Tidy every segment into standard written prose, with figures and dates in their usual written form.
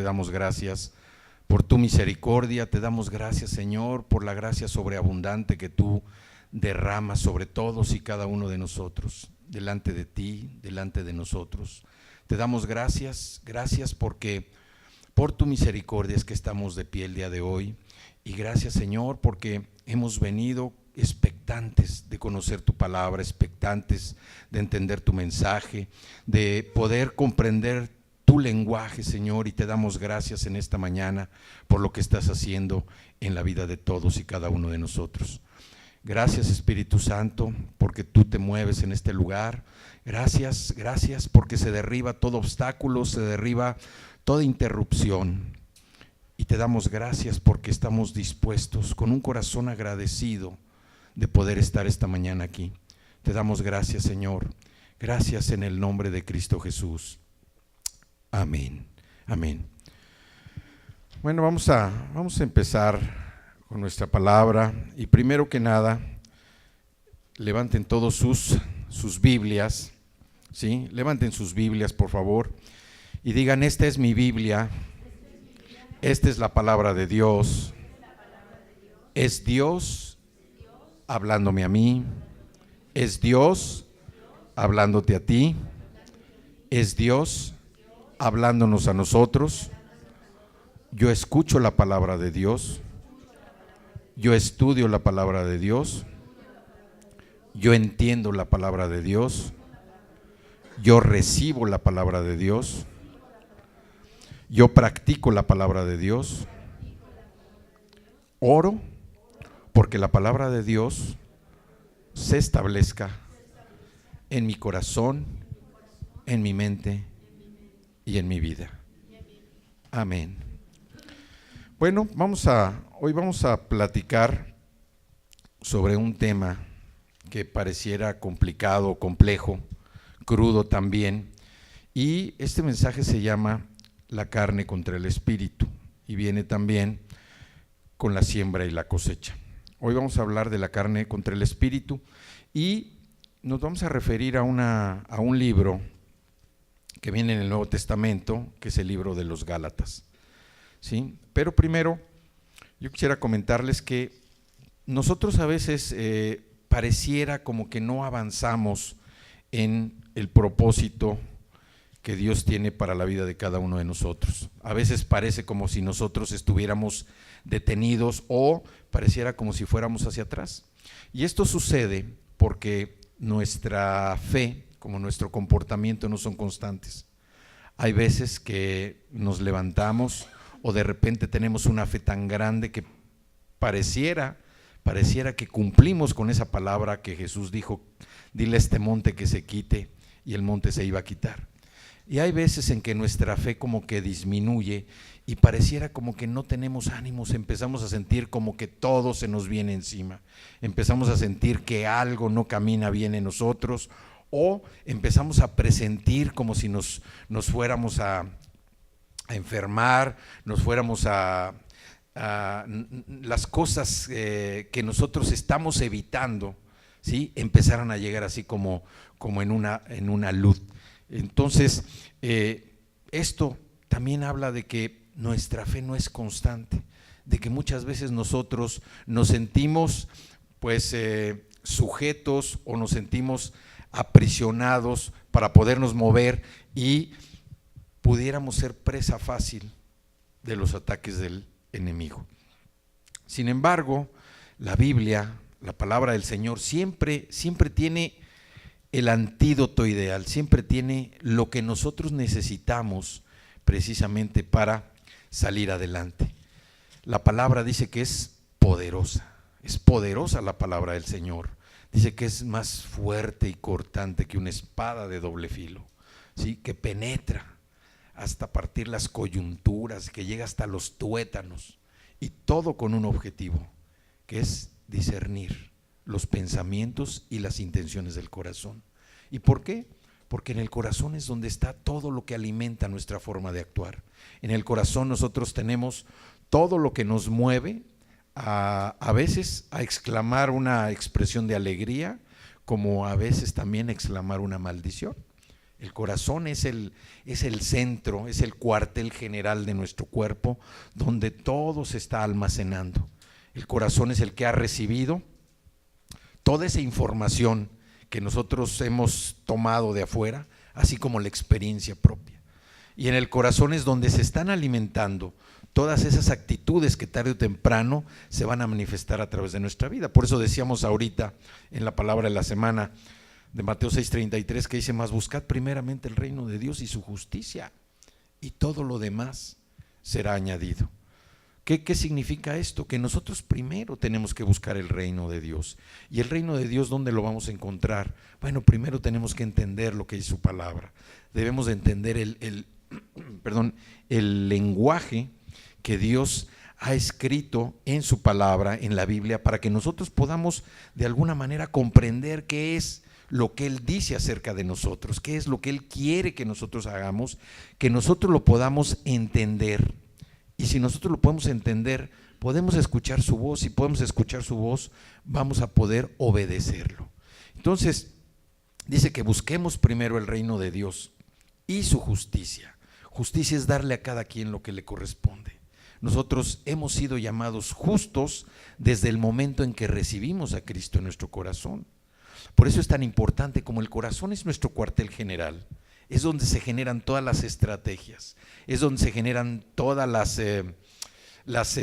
Te damos gracias por tu misericordia, te damos gracias, Señor, por la gracia sobreabundante que tú derramas sobre todos y cada uno de nosotros, delante de ti, delante de nosotros. Te damos gracias, gracias porque por tu misericordia es que estamos de pie el día de hoy, y gracias, Señor, porque hemos venido expectantes de conocer tu palabra, expectantes de entender tu mensaje, de poder comprender tu lenguaje, Señor, y te damos gracias en esta mañana por lo que estás haciendo en la vida de todos y cada uno de nosotros. Gracias, Espíritu Santo, porque tú te mueves en este lugar. Gracias, gracias porque se derriba todo obstáculo, se derriba toda interrupción. Y te damos gracias porque estamos dispuestos, con un corazón agradecido, de poder estar esta mañana aquí. Te damos gracias, Señor. Gracias en el nombre de Cristo Jesús. Amén, amén. Bueno, vamos a empezar con nuestra palabra, y primero que nada, levanten todos sus Biblias, ¿sí? Levanten sus Biblias, por favor, y digan: esta es mi Biblia, esta es la palabra de Dios, es Dios hablándome a mí, es Dios hablándote a ti, es Dios hablándonos a nosotros. Yo escucho la palabra de Dios, yo estudio la palabra de Dios, yo entiendo la palabra de Dios, yo recibo la palabra de Dios, yo practico la palabra de Dios, oro porque la palabra de Dios se establezca en mi corazón, en mi mente y en mi vida. Amén. Bueno, hoy vamos a platicar sobre un tema que pareciera complicado, complejo, crudo también, y este mensaje se llama La carne contra el espíritu, y viene también con la siembra y la cosecha. Hoy vamos a hablar de la carne contra el espíritu, y nos vamos a referir a un libro que viene en el Nuevo Testamento, que es el libro de los Gálatas, ¿sí? Pero primero, yo quisiera comentarles que nosotros a veces pareciera como que no avanzamos en el propósito que Dios tiene para la vida de cada uno de nosotros. A veces parece como si nosotros estuviéramos detenidos, o pareciera como si fuéramos hacia atrás. Y esto sucede porque nuestra fe, como nuestro comportamiento, no son constantes. Hay veces que nos levantamos o de repente tenemos una fe tan grande que pareciera que cumplimos con esa palabra que Jesús dijo: dile a este monte que se quite, y el monte se iba a quitar. Y hay veces en que nuestra fe como que disminuye y pareciera como que no tenemos ánimos, empezamos a sentir como que todo se nos viene encima, empezamos a sentir que algo no camina bien en nosotros, o empezamos a presentir como si nos fuéramos a enfermar, nos fuéramos a las cosas que nosotros estamos evitando, ¿sí? Empezaron a llegar así como en una luz. Entonces, esto también habla de que nuestra fe no es constante, de que muchas veces nosotros nos sentimos pues sujetos, o nos sentimos aprisionados para podernos mover, y pudiéramos ser presa fácil de los ataques del enemigo. Sin embargo, la Biblia, la palabra del Señor, siempre tiene el antídoto ideal, siempre tiene lo que nosotros necesitamos precisamente para salir adelante. La palabra dice que es poderosa la palabra del Señor. Dice que es más fuerte y cortante que una espada de doble filo, ¿sí? Que penetra hasta partir las coyunturas, que llega hasta los tuétanos, y todo con un objetivo, que es discernir los pensamientos y las intenciones del corazón. ¿Y por qué? Porque en el corazón es donde está todo lo que alimenta nuestra forma de actuar. En el corazón nosotros tenemos todo lo que nos mueve a veces a exclamar una expresión de alegría, como a veces también exclamar una maldición. El corazón es el centro, es el cuartel general de nuestro cuerpo, donde todo se está almacenando. El corazón es el que ha recibido toda esa información que nosotros hemos tomado de afuera, así como la experiencia propia. Y en el corazón es donde se están alimentando todas esas actitudes que tarde o temprano se van a manifestar a través de nuestra vida. Por eso decíamos ahorita en la palabra de la semana de Mateo 6:33 que dice: mas buscad primeramente el reino de Dios y su justicia, y todo lo demás será añadido. ¿Qué significa esto? Que nosotros primero tenemos que buscar el reino de Dios. ¿Y el reino de Dios dónde lo vamos a encontrar? Bueno, primero tenemos que entender lo que es su palabra. Debemos de entender el lenguaje que Dios ha escrito en su palabra, en la Biblia, para que nosotros podamos de alguna manera comprender qué es lo que Él dice acerca de nosotros, qué es lo que Él quiere que nosotros hagamos, que nosotros lo podamos entender. Y si nosotros lo podemos entender, podemos escuchar su voz. Si podemos escuchar su voz, vamos a poder obedecerlo. Entonces, dice que busquemos primero el reino de Dios y su justicia. Justicia es darle a cada quien lo que le corresponde. Nosotros hemos sido llamados justos desde el momento en que recibimos a Cristo en nuestro corazón. Por eso es tan importante, como el corazón es nuestro cuartel general, es donde se generan todas las estrategias, es donde se generan todas las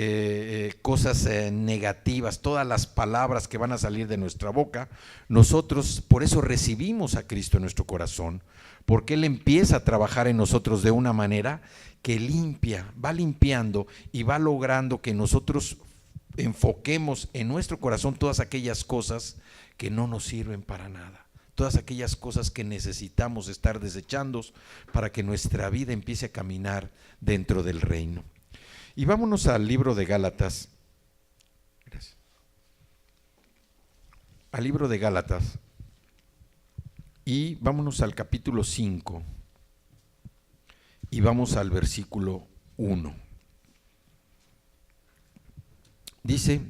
cosas negativas, todas las palabras que van a salir de nuestra boca. Nosotros por eso recibimos a Cristo en nuestro corazón, porque Él empieza a trabajar en nosotros de una manera que limpia, va limpiando y va logrando que nosotros enfoquemos en nuestro corazón todas aquellas cosas que no nos sirven para nada, todas aquellas cosas que necesitamos estar desechando para que nuestra vida empiece a caminar dentro del reino. Y vámonos al libro de Gálatas. Gracias. Al libro de Gálatas. Y vámonos al capítulo 5. Y vamos al versículo 1. Dice: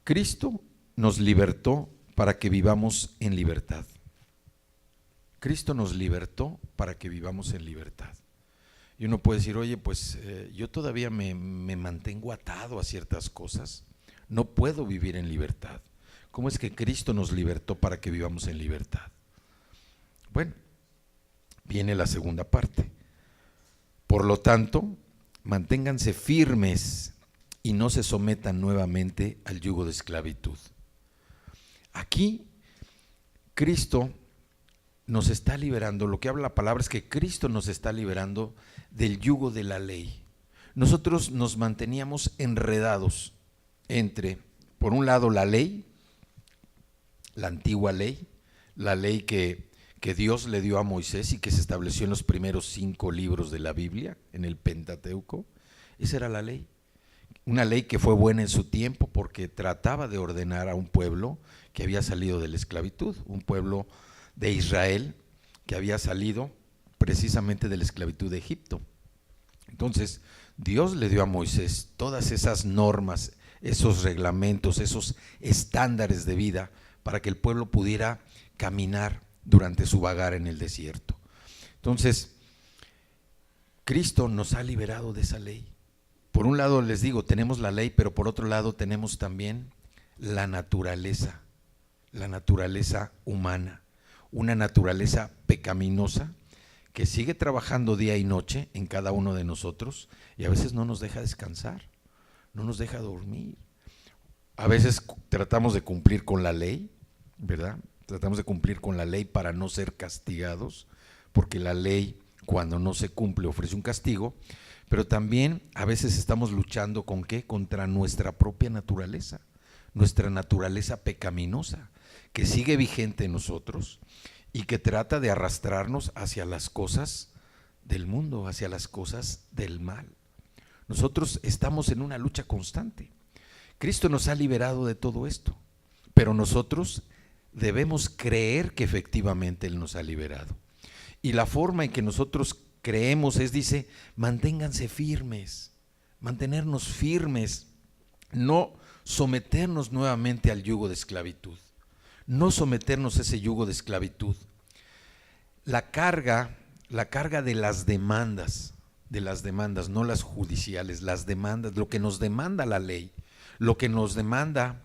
Cristo nos libertó para que vivamos en libertad. Cristo nos libertó para que vivamos en libertad. Y uno puede decir: oye, pues yo todavía me mantengo atado a ciertas cosas, no puedo vivir en libertad. ¿Cómo es que Cristo nos libertó para que vivamos en libertad? Bueno, viene la segunda parte. Por lo tanto, manténganse firmes y no se sometan nuevamente al yugo de esclavitud. Aquí Cristo nos está liberando. Lo que habla la palabra es que Cristo nos está liberando del yugo de la ley. Nosotros nos manteníamos enredados entre, por un lado, la ley, la antigua ley, la ley que Dios le dio a Moisés y que se estableció en los primeros 5 libros de la Biblia, en el Pentateuco. Esa era la ley. Una ley que fue buena en su tiempo porque trataba de ordenar a un pueblo que había salido de la esclavitud, un pueblo de Israel que había salido precisamente de la esclavitud de Egipto. Entonces, Dios le dio a Moisés todas esas normas, esos reglamentos, esos estándares de vida para que el pueblo pudiera caminar durante su vagar en el desierto. Entonces, Cristo nos ha liberado de esa ley. Por un lado, les digo, tenemos la ley, pero por otro lado tenemos también la naturaleza humana, una naturaleza pecaminosa que sigue trabajando día y noche en cada uno de nosotros y a veces no nos deja descansar, no nos deja dormir. A veces tratamos de cumplir con la ley, ¿verdad? Tratamos de cumplir con la ley para no ser castigados, porque la ley, cuando no se cumple, ofrece un castigo, pero también a veces estamos luchando ¿con qué? Contra nuestra propia naturaleza pecaminosa, que sigue vigente en nosotros y que trata de arrastrarnos hacia las cosas del mundo, hacia las cosas del mal. Nosotros estamos en una lucha constante. Cristo nos ha liberado de todo esto, pero nosotros debemos creer que efectivamente Él nos ha liberado. Y la forma en que nosotros creemos es, dice, manténganse firmes, mantenernos firmes, no someternos nuevamente al yugo de esclavitud, no someternos a ese yugo de esclavitud. la carga de las demandas, no las judiciales, las demandas, lo que nos demanda la ley, lo que nos demanda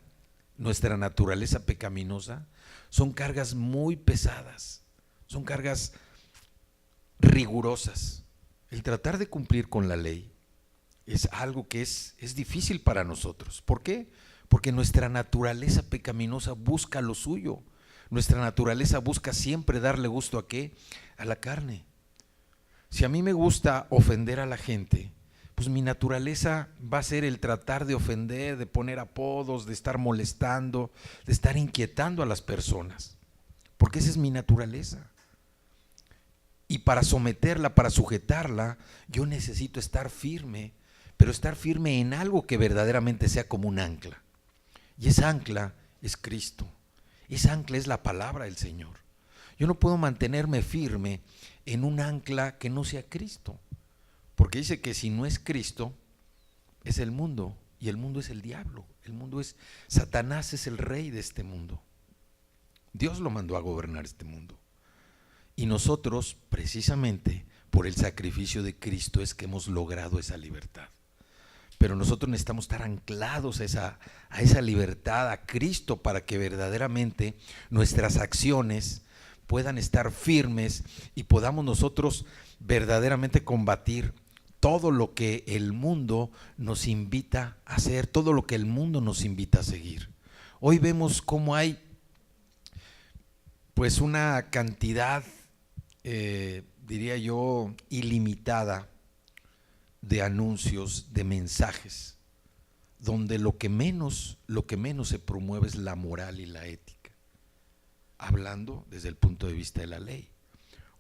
nuestra naturaleza pecaminosa, son cargas muy pesadas, son cargas rigurosas. El tratar de cumplir con la ley es algo que es difícil para nosotros. ¿Por qué? Porque nuestra naturaleza pecaminosa busca lo suyo. Nuestra naturaleza busca siempre darle gusto ¿a qué? A la carne. Si a mí me gusta ofender a la gente, pues mi naturaleza va a ser el tratar de ofender, de poner apodos, de estar molestando, de estar inquietando a las personas, porque esa es mi naturaleza. Y para someterla, para sujetarla, yo necesito estar firme, pero estar firme en algo que verdaderamente sea como un ancla. Y esa ancla es Cristo, esa ancla es la palabra del Señor. Yo no puedo mantenerme firme en un ancla que no sea Cristo, porque dice que si no es Cristo, es el mundo, y el mundo es el diablo, el mundo es, Satanás es el rey de este mundo. Dios lo mandó a gobernar este mundo. Y nosotros, precisamente, por el sacrificio de Cristo es que hemos logrado esa libertad. Pero nosotros necesitamos estar anclados a esa libertad, a Cristo, para que verdaderamente nuestras acciones puedan estar firmes y podamos nosotros verdaderamente combatir todo lo que el mundo nos invita a hacer, todo lo que el mundo nos invita a seguir. Hoy vemos cómo hay pues una cantidad, diría yo, ilimitada de anuncios, de mensajes, donde lo que menos se promueve es la moral y la ética, hablando desde el punto de vista de la ley.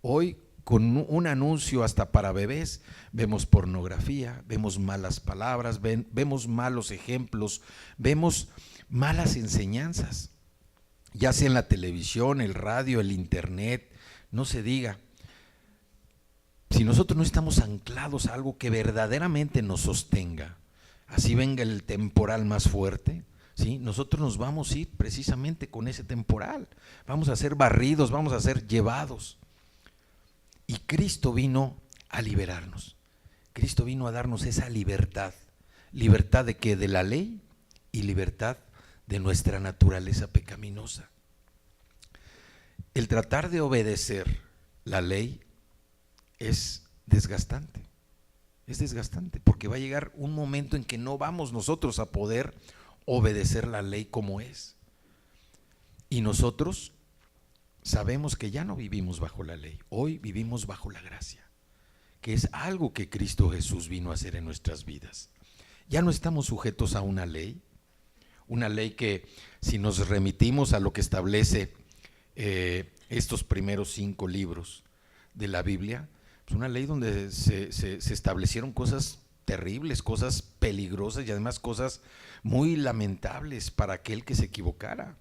Hoy, con un anuncio hasta para bebés, vemos pornografía, vemos malas palabras, vemos malos ejemplos, vemos malas enseñanzas, ya sea en la televisión, el radio, el internet, no se diga. Si nosotros no estamos anclados a algo que verdaderamente nos sostenga, así venga el temporal más fuerte, ¿sí? Nosotros nos vamos a ir precisamente con ese temporal, vamos a ser barridos, vamos a ser llevados. Y Cristo vino a liberarnos, Cristo vino a darnos esa libertad. ¿Libertad de qué? De la ley y libertad de nuestra naturaleza pecaminosa. El tratar de obedecer la ley es desgastante porque va a llegar un momento en que no vamos nosotros a poder obedecer la ley como es. Y nosotros sabemos que ya no vivimos bajo la ley, hoy vivimos bajo la gracia, que es algo que Cristo Jesús vino a hacer en nuestras vidas. Ya no estamos sujetos a una ley que, si nos remitimos a lo que establece estos primeros 5 libros de la Biblia, es una ley donde se establecieron cosas terribles, cosas peligrosas y además cosas muy lamentables para aquel que se equivocara.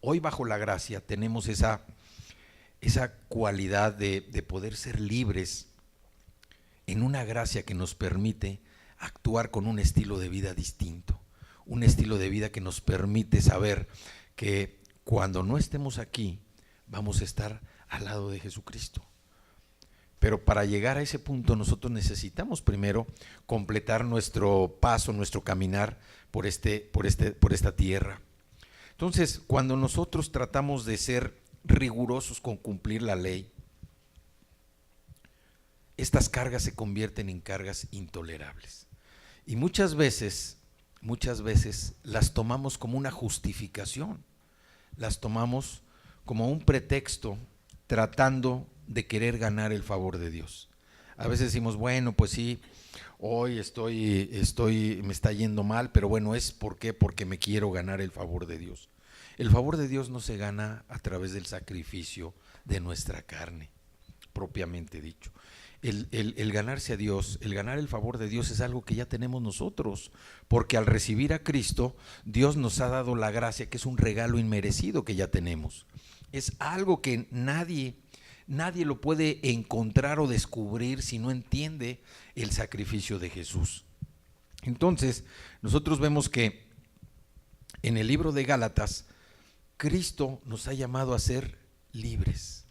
Hoy bajo la gracia tenemos esa cualidad de poder ser libres en una gracia que nos permite actuar con un estilo de vida distinto, un estilo de vida que nos permite saber que cuando no estemos aquí vamos a estar al lado de Jesucristo. Pero para llegar a ese punto nosotros necesitamos primero completar nuestro paso, nuestro caminar por esta tierra. Entonces, cuando nosotros tratamos de ser rigurosos con cumplir la ley, estas cargas se convierten en cargas intolerables. Y muchas veces las tomamos como una justificación, las tomamos como un pretexto tratando de querer ganar el favor de Dios. A veces decimos, bueno, pues sí, hoy me está yendo mal, pero bueno, ¿es por qué? Porque me quiero ganar el favor de Dios. El favor de Dios no se gana a través del sacrificio de nuestra carne, propiamente dicho. El ganarse a Dios, el ganar el favor de Dios es algo que ya tenemos nosotros, porque al recibir a Cristo, Dios nos ha dado la gracia, que es un regalo inmerecido que ya tenemos. Es algo que nadie lo puede encontrar o descubrir si no entiende el sacrificio de Jesús. Entonces, nosotros vemos que en el libro de Gálatas, Cristo nos ha llamado a ser libres.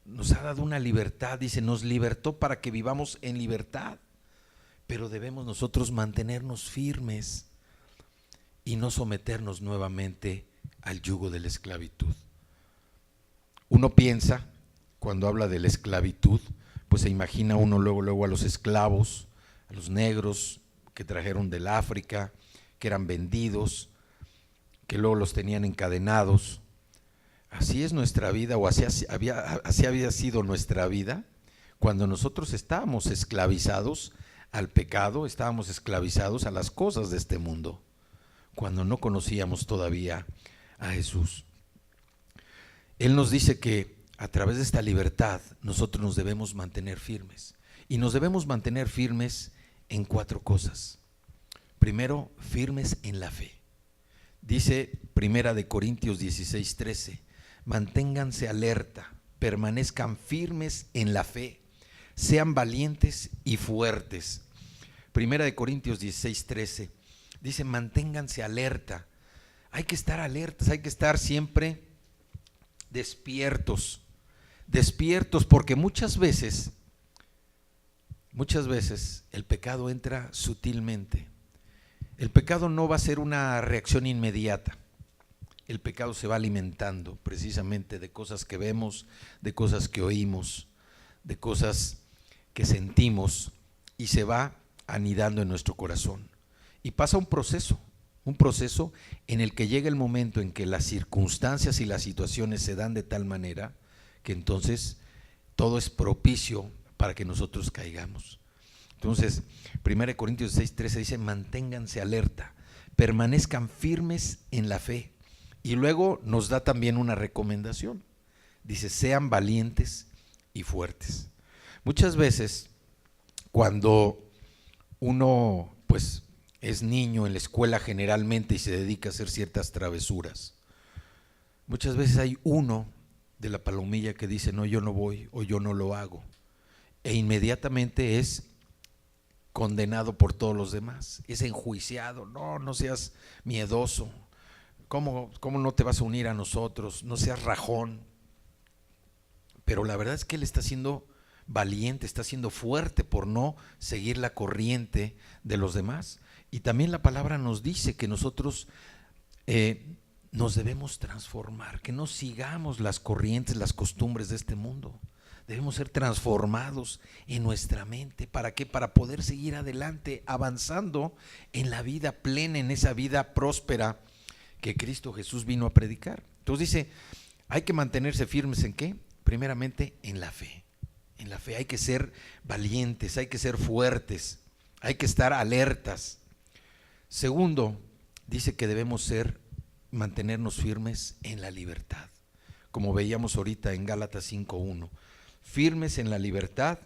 nos ha dado una libertad, dice, nos libertó para que vivamos en libertad, pero debemos nosotros mantenernos firmes y no someternos nuevamente al yugo de la esclavitud. Uno piensa, cuando habla de la esclavitud, pues se imagina uno luego a los esclavos, a los negros que trajeron del África, que eran vendidos, que luego los tenían encadenados. Así es nuestra vida, o así había sido nuestra vida cuando nosotros estábamos esclavizados al pecado, estábamos esclavizados a las cosas de este mundo, cuando no conocíamos todavía a Jesús. Él nos dice que a través de esta libertad nosotros nos debemos mantener firmes, y nos debemos mantener firmes en 4 cosas. Primero, firmes en la fe. Dice Primera de Corintios 16:13, manténganse alerta, permanezcan firmes en la fe, sean valientes y fuertes. Primera de Corintios 16:13 dice, manténganse alerta. Hay que estar alertas, hay que estar siempre despiertos, porque muchas veces el pecado entra sutilmente. El pecado no va a ser una reacción inmediata. El pecado se va alimentando precisamente de cosas que vemos, de cosas que oímos, de cosas que sentimos, y se va anidando en nuestro corazón. Y pasa un proceso en el que llega el momento en que las circunstancias y las situaciones se dan de tal manera que entonces todo es propicio para que nosotros caigamos. Entonces, 1 Corintios 6:13 dice, manténganse alerta, permanezcan firmes en la fe. Y luego nos da también una recomendación. Dice, sean valientes y fuertes. Muchas veces, cuando uno pues es niño en la escuela generalmente y se dedica a hacer ciertas travesuras, muchas veces hay uno de la palomilla que dice, no, yo no voy, o yo no lo hago, e inmediatamente es condenado por todos los demás, es enjuiciado. No seas miedoso, ¿cómo no te vas a unir a nosotros? No seas rajón. Pero la verdad es que él está siendo valiente, está siendo fuerte por no seguir la corriente de los demás. Y también la palabra nos dice que nosotros nos debemos transformar, que no sigamos las corrientes, las costumbres de este mundo. Debemos ser transformados en nuestra mente. ¿Para qué? Para poder seguir adelante, avanzando en la vida plena, en esa vida próspera que Cristo Jesús vino a predicar. Entonces dice, hay que mantenerse firmes ¿en qué? Primeramente en la fe. En la fe hay que ser valientes, hay que ser fuertes, hay que estar alertas. Segundo, dice que debemos mantenernos firmes en la libertad, como veíamos ahorita en Gálatas 5:1, firmes en la libertad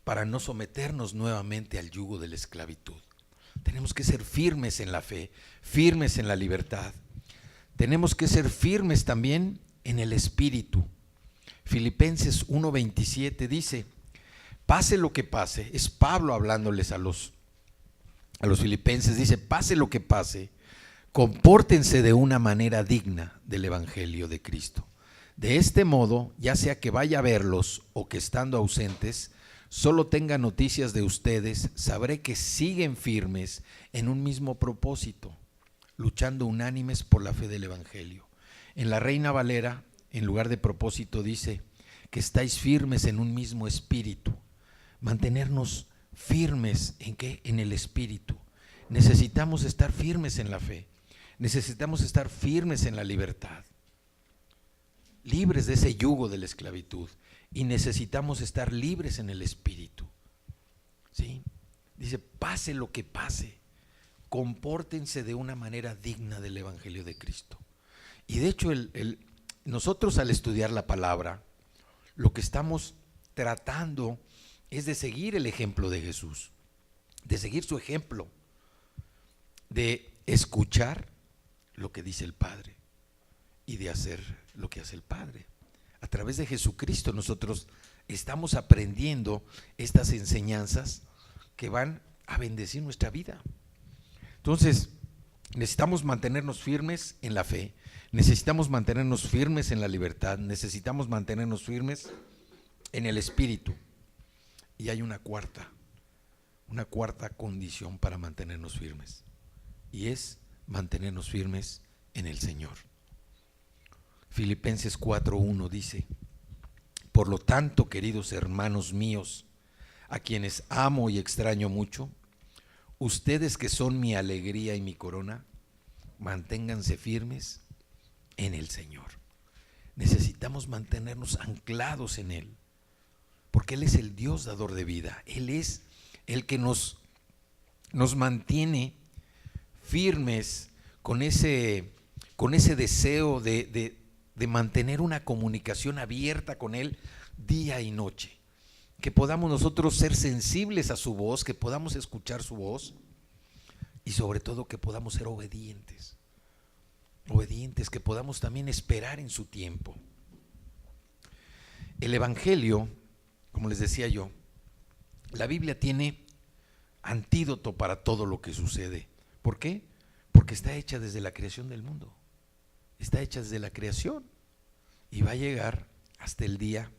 para no someternos nuevamente al yugo de la esclavitud. Tenemos que ser firmes en la fe, firmes en la libertad. Tenemos que ser firmes también en el espíritu. Filipenses 1:27 dice, pase lo que pase, es Pablo hablándoles a los filipenses, dice, pase lo que pase, compórtense de una manera digna del evangelio de Cristo. De este modo, ya sea que vaya a verlos o que estando ausentes, solo tenga noticias de ustedes, sabré que siguen firmes en un mismo propósito, luchando unánimes por la fe del evangelio. En la Reina Valera, en lugar de propósito, dice que estáis firmes en un mismo espíritu. Mantenernos firmes ¿en qué? En el espíritu. Necesitamos estar firmes en la fe, necesitamos estar firmes en la libertad, libres de ese yugo de la esclavitud, y necesitamos estar libres en el espíritu. ¿Sí? Dice, pase lo que pase, compórtense de una manera digna del evangelio de Cristo. Y de hecho nosotros al estudiar la palabra, lo que estamos tratando es de seguir el ejemplo de Jesús, de seguir su ejemplo, de escuchar lo que dice el Padre y de hacer lo que hace el Padre. A través de Jesucristo nosotros estamos aprendiendo estas enseñanzas que van a bendecir nuestra vida. Entonces, Necesitamos mantenernos firmes en la fe, necesitamos mantenernos firmes en la libertad, necesitamos mantenernos firmes en el espíritu. Y hay una cuarta condición para mantenernos firmes, y es mantenernos firmes en el Señor. Filipenses 4:1 dice: por lo tanto, queridos hermanos míos, a quienes amo y extraño mucho, ustedes que son mi alegría y mi corona, manténganse firmes en el Señor. Necesitamos mantenernos anclados en Él, porque Él es el Dios dador de vida. Él es el que nos mantiene firmes con ese deseo de mantener una comunicación abierta con Él día y noche. Que podamos nosotros ser sensibles a su voz, que podamos escuchar su voz y sobre todo que podamos ser obedientes, que podamos también esperar en su tiempo. El Evangelio, como les decía yo, la Biblia tiene antídoto para todo lo que sucede. ¿Por qué? Porque está hecha desde la creación del mundo, está hecha desde la creación y va a llegar hasta el día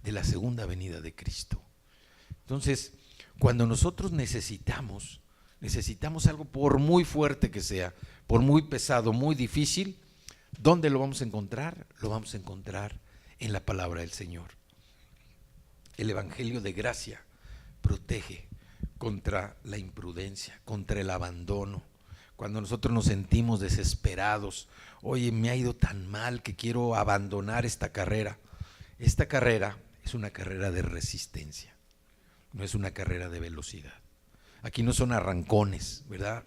de la segunda venida de Cristo. Entonces, cuando nosotros necesitamos algo, por muy fuerte que sea, por muy pesado, muy difícil, ¿dónde lo vamos a encontrar? Lo vamos a encontrar en la palabra del Señor. El Evangelio de gracia protege contra la imprudencia, contra el abandono. Cuando nosotros nos sentimos desesperados, oye, me ha ido tan mal que quiero abandonar esta carrera. Esta carrera es una carrera de resistencia, no es una carrera de velocidad. Aquí no son arrancones, ¿verdad?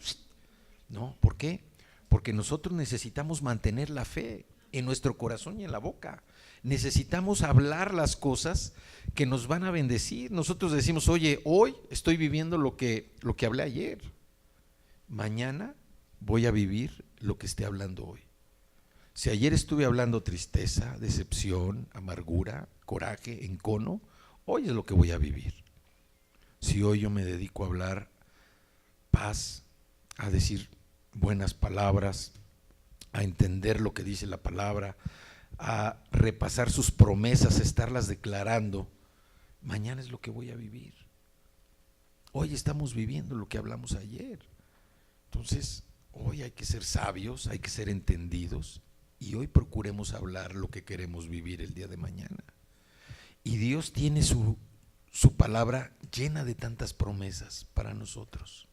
¿No? ¿Por qué? Porque nosotros necesitamos mantener la fe en nuestro corazón y en la boca. Necesitamos hablar las cosas que nos van a bendecir. Nosotros decimos, oye, hoy estoy viviendo lo que hablé ayer. Mañana voy a vivir lo que esté hablando hoy. Si ayer estuve hablando tristeza, decepción, amargura, coraje, encono, hoy es lo que voy a vivir. Si hoy yo me dedico a hablar paz, a decir buenas palabras, a entender lo que dice la palabra, a repasar sus promesas, a estarlas declarando, mañana es lo que voy a vivir. Hoy estamos viviendo lo que hablamos ayer. Entonces, hoy hay que ser sabios, hay que ser entendidos y hoy procuremos hablar lo que queremos vivir el día de mañana. Y Dios tiene su palabra llena de tantas promesas para nosotros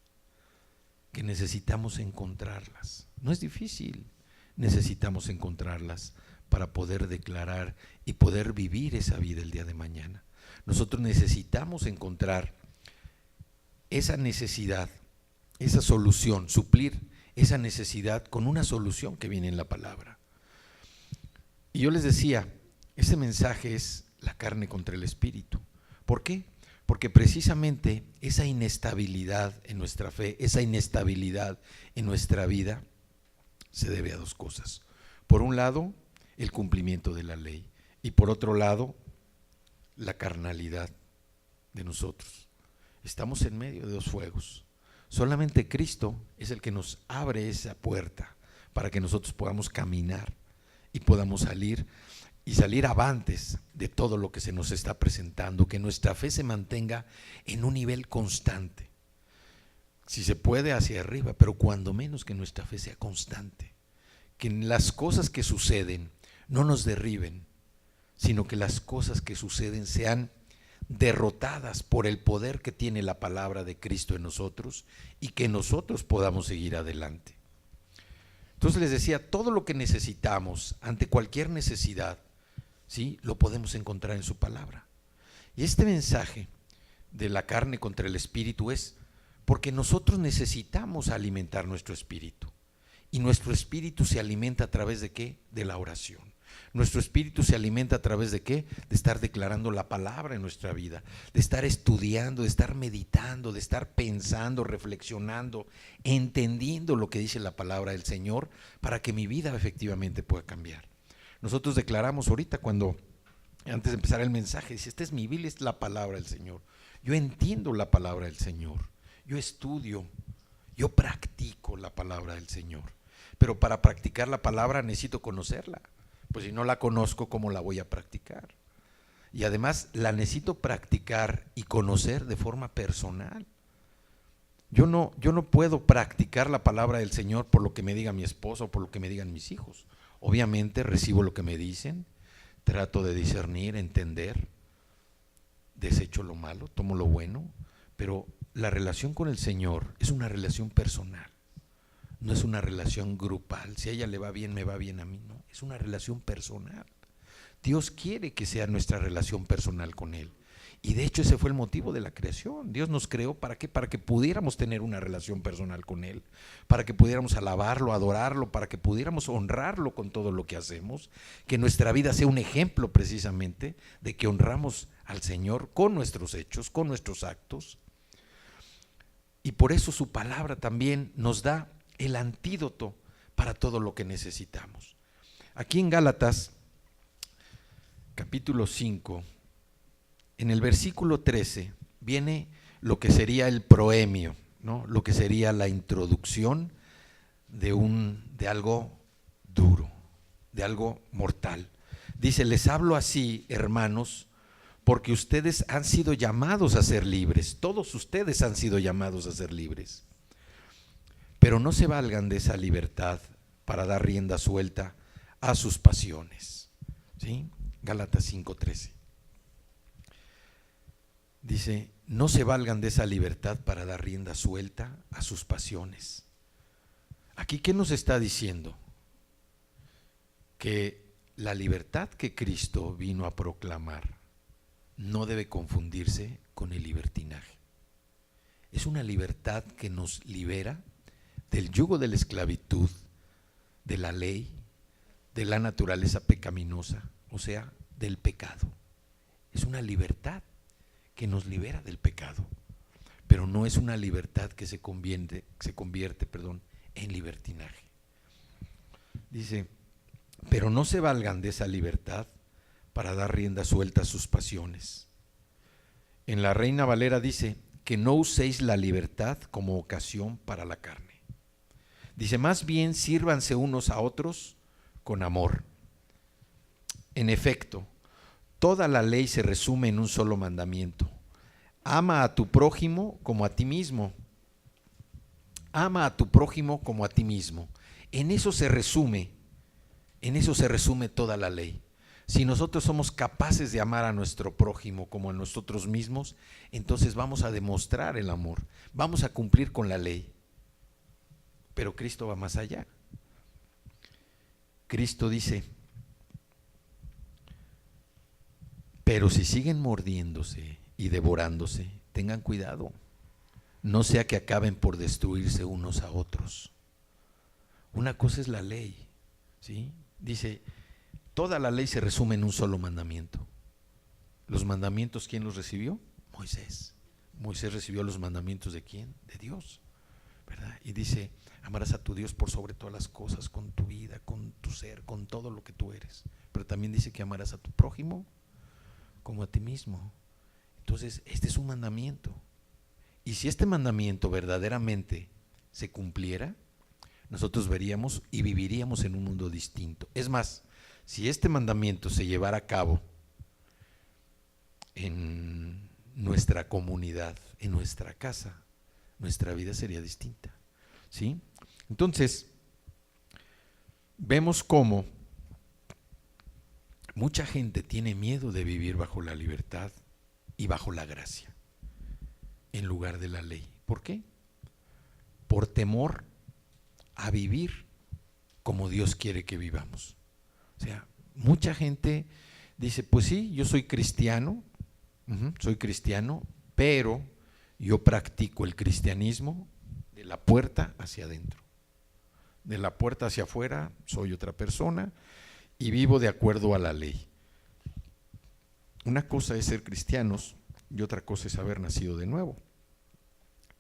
que necesitamos encontrarlas. No es difícil, necesitamos encontrarlas para poder declarar y poder vivir esa vida el día de mañana. Nosotros necesitamos encontrar esa necesidad, esa solución, suplir esa necesidad con una solución que viene en la palabra. Y yo les decía, ese mensaje es la carne contra el espíritu. ¿Por qué? Porque precisamente esa inestabilidad en nuestra fe, esa inestabilidad en nuestra vida se debe a dos cosas. Por un lado, el cumplimiento de la ley y por otro lado, la carnalidad de nosotros. Estamos en medio de dos fuegos. Solamente Cristo es el que nos abre esa puerta para que nosotros podamos caminar y podamos salir avantes de todo lo que se nos está presentando, que nuestra fe se mantenga en un nivel constante. Si se puede hacia arriba, pero cuando menos que nuestra fe sea constante. Que las cosas que suceden no nos derriben, sino que las cosas que suceden sean derrotadas por el poder que tiene la palabra de Cristo en nosotros y que nosotros podamos seguir adelante. Entonces les decía, todo lo que necesitamos ante cualquier necesidad, ¿sí?, lo podemos encontrar en su palabra. Y este mensaje de la carne contra el espíritu es porque nosotros necesitamos alimentar nuestro espíritu. Y nuestro espíritu se alimenta a través de ¿qué? De la oración. Nuestro espíritu se alimenta a través de ¿qué? De estar declarando la palabra en nuestra vida, de estar estudiando, de estar meditando, de estar pensando, reflexionando, entendiendo lo que dice la palabra del Señor para que mi vida efectivamente pueda cambiar. Nosotros declaramos ahorita antes de empezar el mensaje, dice, esta es mi Biblia, es la palabra del Señor. Yo entiendo la palabra del Señor, yo estudio Yo practico la palabra del Señor, pero para practicar la palabra necesito conocerla. Pues si no la conozco, ¿cómo la voy a practicar? Y además la necesito practicar y conocer de forma personal. Yo no puedo practicar la palabra del Señor por lo que me diga mi esposo o por lo que me digan mis hijos. Obviamente recibo lo que me dicen, trato de discernir, entender, desecho lo malo, tomo lo bueno, pero la relación con el Señor es una relación personal, no es una relación grupal. Si a ella le va bien, me va bien a mí, no, es una relación personal. Dios quiere que sea nuestra relación personal con Él. Y de hecho ese fue el motivo de la creación. Dios nos creó ¿para qué? Para que pudiéramos tener una relación personal con Él, para que pudiéramos alabarlo, adorarlo, para que pudiéramos honrarlo con todo lo que hacemos, que nuestra vida sea un ejemplo precisamente de que honramos al Señor con nuestros hechos, con nuestros actos. Y por eso su palabra también nos da el antídoto para todo lo que necesitamos. Aquí en Gálatas, capítulo 5, en el versículo 13 viene lo que sería el proemio, ¿no? Lo que sería la introducción de algo duro, de algo mortal. Dice: les hablo así, hermanos, porque ustedes han sido llamados a ser libres. Todos ustedes han sido llamados a ser libres. Pero no se valgan de esa libertad para dar rienda suelta a sus pasiones. ¿Sí? Gálatas 5:13. Dice: no se valgan de esa libertad para dar rienda suelta a sus pasiones. Aquí, ¿qué nos está diciendo? Que la libertad que Cristo vino a proclamar no debe confundirse con el libertinaje. Es una libertad que nos libera del yugo de la esclavitud, de la ley, de la naturaleza pecaminosa, o sea, del pecado. Es una libertad que nos libera del pecado, pero no es una libertad que se convierte en libertinaje. Dice: pero no se valgan de esa libertad para dar rienda suelta a sus pasiones. En la Reina Valera dice: que no uséis la libertad como ocasión para la carne. Dice: más bien sírvanse unos a otros con amor. En efecto, toda la ley se resume en un solo mandamiento: ama a tu prójimo como a ti mismo. Ama a tu prójimo como a ti mismo. En eso se resume toda la ley. Si nosotros somos capaces de amar a nuestro prójimo como a nosotros mismos, entonces vamos a demostrar el amor, vamos a cumplir con la ley. Pero Cristo va más allá. Cristo dice: pero si siguen mordiéndose y devorándose, tengan cuidado, no sea que acaben por destruirse unos a otros. Una cosa es la ley, ¿sí? Dice: toda la ley se resume en un solo mandamiento. ¿Los mandamientos quién los recibió? Moisés. Moisés recibió los mandamientos ¿de quién? De Dios, ¿verdad? Y dice: amarás a tu Dios por sobre todas las cosas, con tu vida, con tu ser, con todo lo que tú eres. Pero también dice que amarás a tu prójimo como a ti mismo. Entonces, este es un mandamiento. Y si este mandamiento verdaderamente se cumpliera, nosotros veríamos y viviríamos en un mundo distinto. Es más, si este mandamiento se llevara a cabo en nuestra comunidad, en nuestra casa, nuestra vida sería distinta, ¿sí? Entonces, vemos cómo mucha gente tiene miedo de vivir bajo la libertad y bajo la gracia, en lugar de la ley. ¿Por qué? Por temor a vivir como Dios quiere que vivamos. O sea, mucha gente dice: pues sí, yo soy cristiano, pero yo practico el cristianismo de la puerta hacia adentro. De la puerta hacia afuera soy otra persona y vivo de acuerdo a la ley. Una cosa es ser cristianos y otra cosa es haber nacido de nuevo.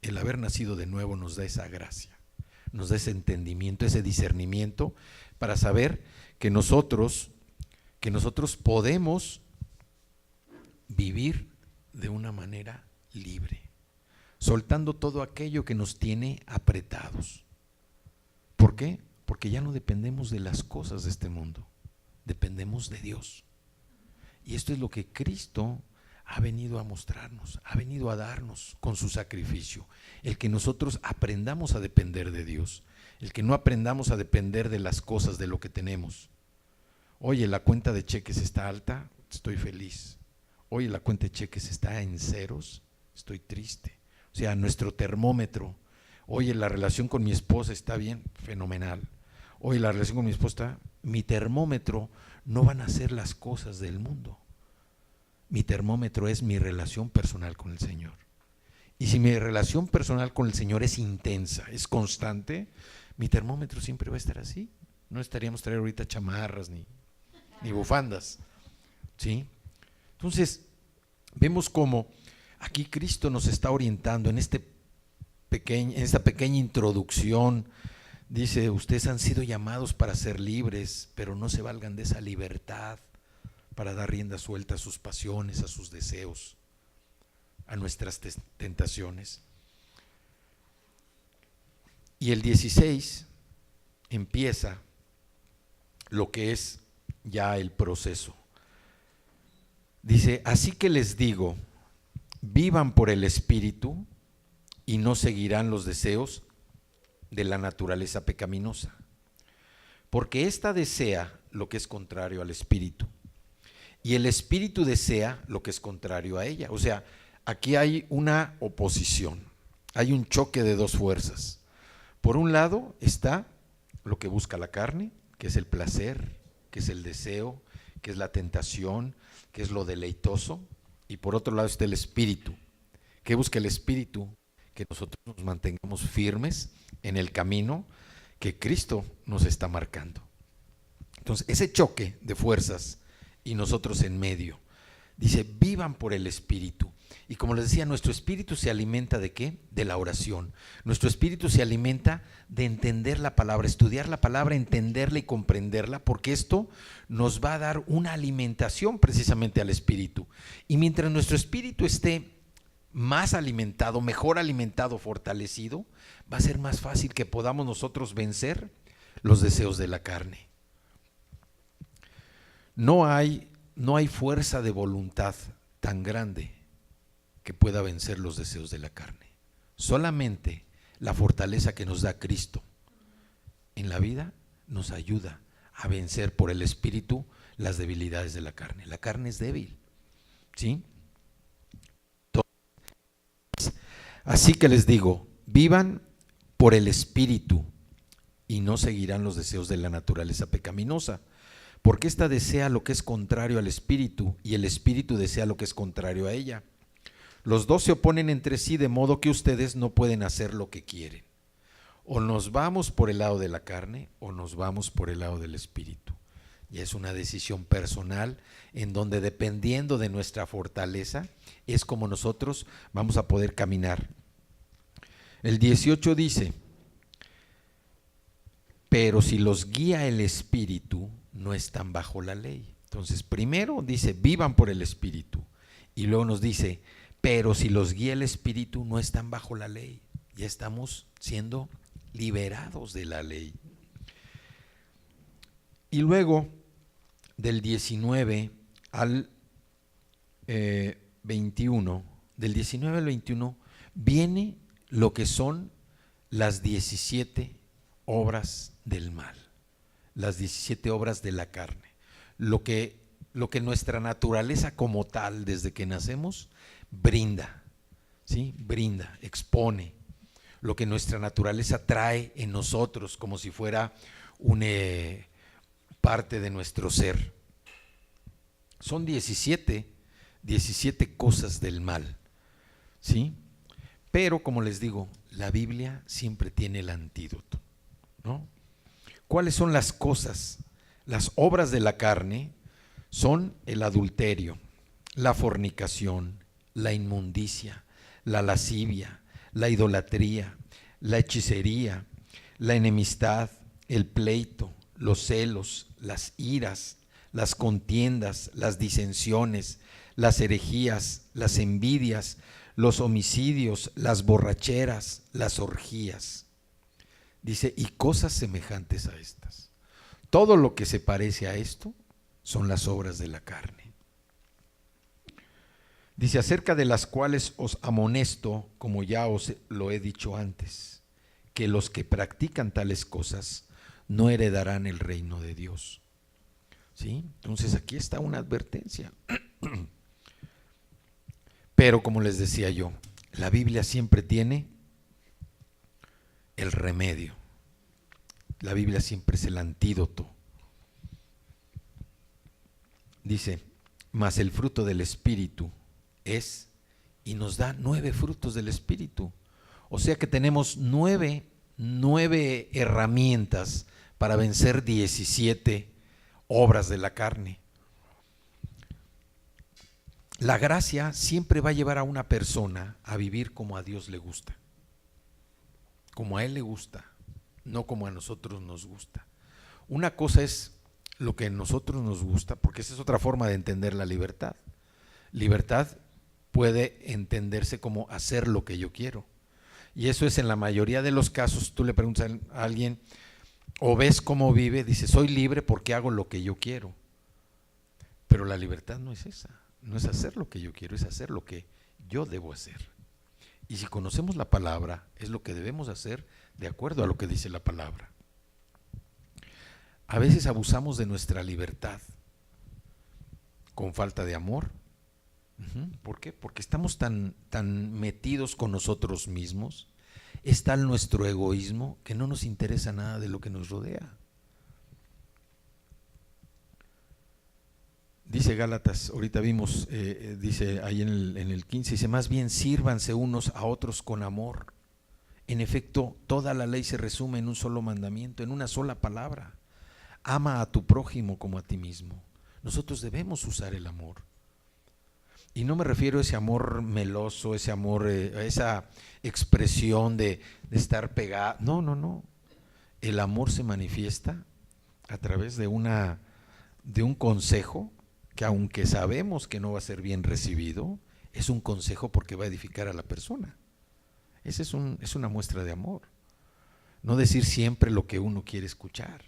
El haber nacido de nuevo nos da esa gracia, nos da ese entendimiento, ese discernimiento para saber que nosotros podemos vivir de una manera libre. soltando todo aquello que nos tiene apretados. ¿Por qué? Porque ya no dependemos de las cosas de este mundo, dependemos de Dios. Y esto es lo que Cristo ha venido a mostrarnos, ha venido a darnos con su sacrificio. El que nosotros aprendamos a depender de Dios, el que no aprendamos a depender de las cosas, de lo que tenemos. Oye, la cuenta de cheques está alta, estoy feliz. Oye, la cuenta de cheques está en ceros, estoy triste. O sea, nuestro termómetro. Oye, la relación con mi esposa está bien, fenomenal. Oye, la relación con mi esposa, mi termómetro no van a ser las cosas del mundo. Mi termómetro es mi relación personal con el Señor. Y si mi relación personal con el Señor es intensa, es constante, mi termómetro siempre va a estar así. No estaríamos trayendo ahorita chamarras ni bufandas, ¿sí? Entonces, vemos cómo aquí Cristo nos está orientando en esta pequeña introducción. Dice, ustedes han sido llamados para ser libres, pero no se valgan de esa libertad para dar rienda suelta a sus pasiones, a sus deseos, a nuestras tentaciones. Y el 16 empieza lo que es ya el proceso. Dice, así que les digo, vivan por el Espíritu y no seguirán los deseos de la naturaleza pecaminosa, porque ésta desea lo que es contrario al Espíritu y el Espíritu desea lo que es contrario a ella. O sea, aquí hay una oposición, hay un choque de dos fuerzas. Por un lado está lo que busca la carne, que es el placer, que es el deseo, que es la tentación, que es lo deleitoso, y por otro lado está el Espíritu. ¿Qué busca el Espíritu? Que nosotros nos mantengamos firmes en el camino que Cristo nos está marcando. Entonces, ese choque de fuerzas y nosotros en medio. Dice, vivan por el Espíritu. Y como les decía, nuestro espíritu se alimenta ¿de qué? De la oración. Nuestro espíritu se alimenta de entender la palabra, estudiar la palabra, entenderla y comprenderla, porque esto nos va a dar una alimentación precisamente al espíritu. Y mientras nuestro espíritu esté más alimentado, mejor alimentado, fortalecido, va a ser más fácil que podamos nosotros vencer los deseos de la carne. No hay fuerza de voluntad tan grande que pueda vencer los deseos de la carne. Solamente la fortaleza que nos da Cristo en la vida nos ayuda a vencer por el Espíritu las debilidades de la carne. La carne es débil, ¿sí? Así que les digo, vivan por el Espíritu y no seguirán los deseos de la naturaleza pecaminosa, porque ésta desea lo que es contrario al Espíritu y el Espíritu desea lo que es contrario a ella. Los dos se oponen entre sí, de modo que ustedes no pueden hacer lo que quieren. O nos vamos por el lado de la carne o nos vamos por el lado del Espíritu. Y es una decisión personal en donde, dependiendo de nuestra fortaleza, es como nosotros vamos a poder caminar. El 18 dice, pero si los guía el Espíritu, no están bajo la ley. Entonces, primero dice, vivan por el Espíritu. Y luego nos dice, pero si los guía el Espíritu, no están bajo la ley. Ya estamos siendo liberados de la ley. Y luego, del 19 al 21, del 19 al 21, viene lo que son las 17 obras del mal, las 17 obras de la carne, lo que nuestra naturaleza como tal, desde que nacemos, brinda, ¿sí? Brinda, expone, lo que nuestra naturaleza trae en nosotros como si fuera una parte de nuestro ser. Son 17 cosas del mal, ¿sí? Pero como les digo, la Biblia siempre tiene el antídoto, ¿no? ¿Cuáles son las cosas? Las obras de la carne son el adulterio, la fornicación, la inmundicia, la lascivia, la idolatría, la hechicería, la enemistad, el pleito, los celos, las iras, las contiendas, las disensiones, las herejías, las envidias, los homicidios, las borracheras, las orgías. Dice, y cosas semejantes a estas. Todo lo que se parece a esto son las obras de la carne. Dice, acerca de las cuales os amonesto, como ya os lo he dicho antes, que los que practican tales cosas no heredarán el reino de Dios. ¿Sí? Entonces aquí está una advertencia. Pero como les decía yo, la Biblia siempre tiene el remedio. La Biblia siempre es el antídoto. Dice, mas el fruto del Espíritu es, y nos da 9 frutos del Espíritu. O sea que tenemos 9 herramientas para vencer 17 obras de la carne. La gracia siempre va a llevar a una persona a vivir como a Dios le gusta, como a Él le gusta, no como a nosotros nos gusta. Una cosa es lo que a nosotros nos gusta, porque esa es otra forma de entender la libertad. Libertad puede entenderse como hacer lo que yo quiero. Y eso es en la mayoría de los casos. Tú le preguntas a alguien o ves cómo vive, dice, soy libre porque hago lo que yo quiero. Pero la libertad no es esa. No es hacer lo que yo quiero, es hacer lo que yo debo hacer. Y si conocemos la palabra, es lo que debemos hacer de acuerdo a lo que dice la palabra. A veces abusamos de nuestra libertad con falta de amor. ¿Por qué? Porque estamos tan metidos con nosotros mismos, está nuestro egoísmo que no nos interesa nada de lo que nos rodea. Dice Gálatas, ahorita vimos, dice ahí en el 15, dice, más bien sírvanse unos a otros con amor. En efecto, toda la ley se resume en un solo mandamiento, en una sola palabra. Ama a tu prójimo como a ti mismo. Nosotros debemos usar el amor. Y no me refiero a ese amor meloso, ese amor, a esa expresión de estar pegado. No, no, no. El amor se manifiesta a través de un consejo que, aunque sabemos que no va a ser bien recibido, es un consejo porque va a edificar a la persona. Esa es una muestra de amor. No decir siempre lo que uno quiere escuchar,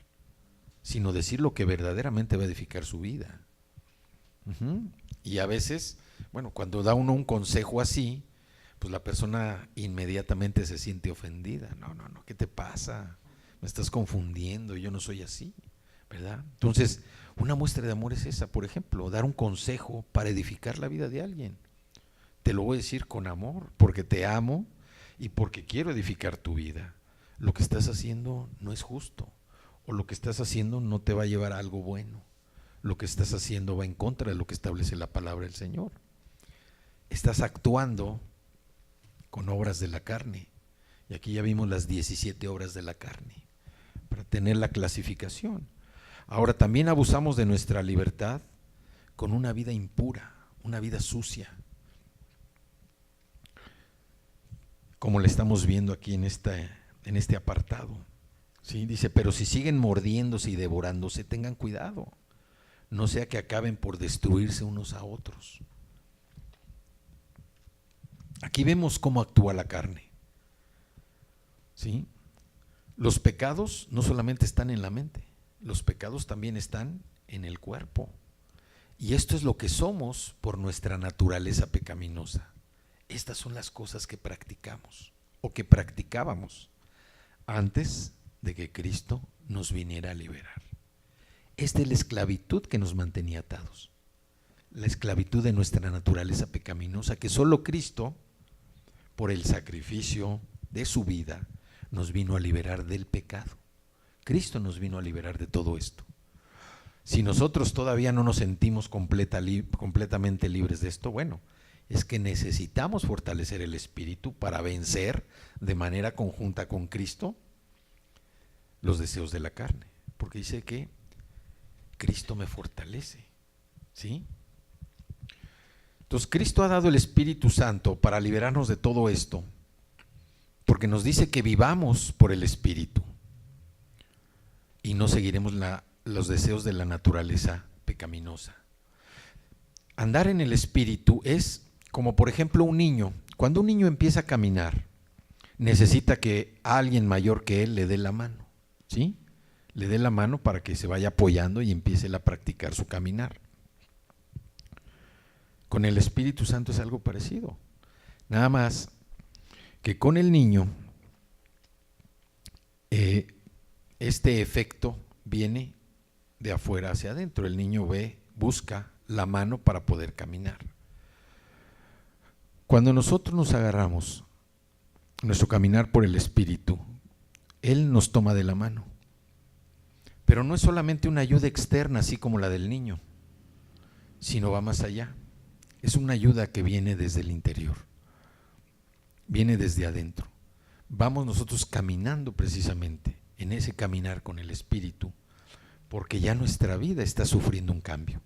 sino decir lo que verdaderamente va a edificar su vida. Y a veces, bueno, cuando da uno un consejo así, pues la persona inmediatamente se siente ofendida. No, no, no, ¿qué te pasa? Me estás confundiendo, yo no soy así, ¿verdad? Entonces, una muestra de amor es esa, por ejemplo, dar un consejo para edificar la vida de alguien. Te lo voy a decir con amor, porque te amo y porque quiero edificar tu vida. Lo que estás haciendo no es justo, o lo que estás haciendo no te va a llevar a algo bueno. Lo que estás haciendo va en contra de lo que establece la palabra del Señor. Estás actuando con obras de la carne. Y aquí ya vimos las 17 obras de la carne, para tener la clasificación. Ahora, también abusamos de nuestra libertad con una vida impura, una vida sucia, como le estamos viendo aquí en este apartado. ¿Sí? Dice, pero si siguen mordiéndose y devorándose, tengan cuidado, no sea que acaben por destruirse unos a otros. Aquí vemos cómo actúa la carne. ¿Sí? Los pecados no solamente están en la mente, los pecados también están en el cuerpo. Y esto es lo que somos por nuestra naturaleza pecaminosa. Estas son las cosas que practicamos o que practicábamos antes de que Cristo nos viniera a liberar. Esta es la esclavitud que nos mantenía atados, la esclavitud de nuestra naturaleza pecaminosa, que solo Cristo, por el sacrificio de su vida, nos vino a liberar del pecado. Cristo nos vino a liberar de todo esto. Si nosotros todavía no nos sentimos completamente libres de esto, bueno, es que necesitamos fortalecer el espíritu para vencer de manera conjunta con Cristo los deseos de la carne, porque dice que Cristo me fortalece, ¿sí? Entonces Cristo ha dado el Espíritu Santo para liberarnos de todo esto, porque nos dice que vivamos por el Espíritu y no seguiremos los deseos de la naturaleza pecaminosa. Andar en el Espíritu es como, por ejemplo, un niño Cuando un niño empieza a caminar, necesita que alguien mayor que él le dé la mano, ¿sí? Le dé la mano para que se vaya apoyando y empiece a practicar su caminar. Con el Espíritu Santo es algo parecido. Nada más que con el niño, este efecto viene de afuera hacia adentro. El niño busca la mano para poder caminar. Cuando nosotros nos agarramos nuestro caminar por el Espíritu, Él nos toma de la mano. Pero no es solamente una ayuda externa, así como la del niño, sino va más allá. Es una ayuda que viene desde el interior, viene desde adentro. Vamos nosotros caminando precisamente en ese caminar con el Espíritu, porque ya nuestra vida está sufriendo un cambio.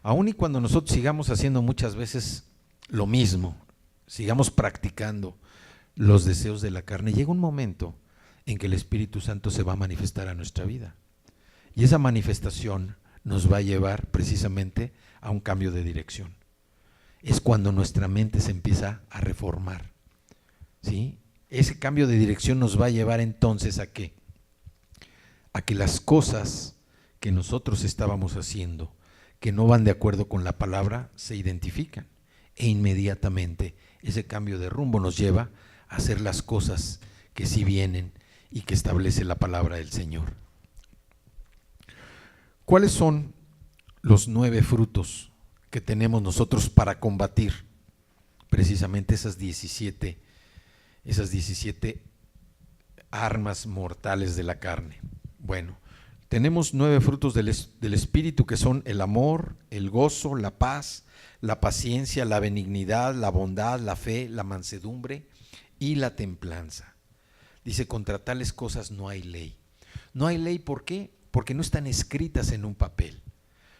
Aun y cuando nosotros sigamos haciendo muchas veces lo mismo, sigamos practicando los deseos de la carne, llega un momento en que el Espíritu Santo se va a manifestar a nuestra vida. Y esa manifestación nos va a llevar precisamente a un cambio de dirección. Es cuando nuestra mente se empieza a reformar, ¿sí? Ese cambio de dirección nos va a llevar entonces a que las cosas que nosotros estábamos haciendo, que no van de acuerdo con la palabra, se identifican. E inmediatamente ese cambio de rumbo nos lleva a hacer las cosas que sí vienen y que establece la palabra del Señor. ¿Cuáles son los 9 frutos que tenemos nosotros para combatir precisamente esas 17 armas mortales de la carne? Bueno, tenemos 9 frutos del Espíritu, que son el amor, el gozo, la paz, la paciencia, la benignidad, la bondad, la fe, la mansedumbre y la templanza. Dice, contra tales cosas no hay ley. No hay ley, ¿por qué? Porque no están escritas en un papel.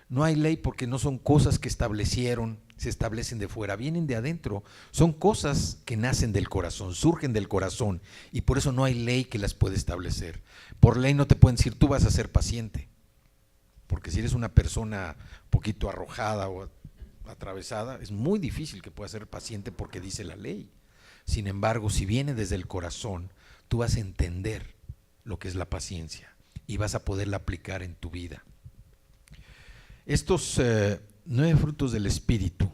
No hay ley porque no son cosas que se establecen de fuera, vienen de adentro. Son cosas que nacen del corazón, surgen del corazón, y por eso no hay ley que las pueda establecer. Por ley no te pueden decir, tú vas a ser paciente, porque si eres una persona un poquito arrojada o atravesada, es muy difícil que puedas ser paciente porque dice la ley. Sin embargo, si viene desde el corazón, tú vas a entender lo que es la paciencia y vas a poderla aplicar en tu vida. Estos 9 frutos del Espíritu,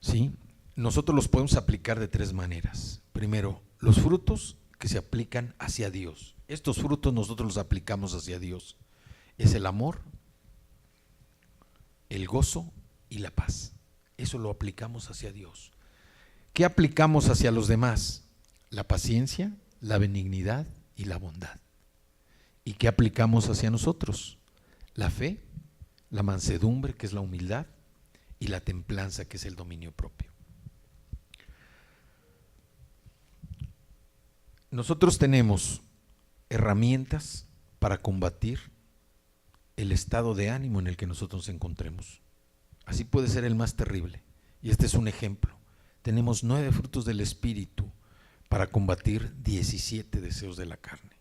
¿sí? Nosotros los podemos aplicar de 3 maneras. Primero, los frutos que se aplican hacia Dios. Estos frutos nosotros los aplicamos hacia Dios. Es el amor, el gozo y la paz. Eso lo aplicamos hacia Dios. ¿Qué aplicamos hacia los demás? La paciencia, la benignidad y la bondad. ¿Y qué aplicamos hacia nosotros? La fe, la mansedumbre, que es la humildad, y la templanza, que es el dominio propio. Nosotros tenemos herramientas para combatir el estado de ánimo en el que nosotros nos encontremos. Así puede ser el más terrible, y este es un ejemplo. Tenemos 9 frutos del Espíritu para combatir 17 deseos de la carne.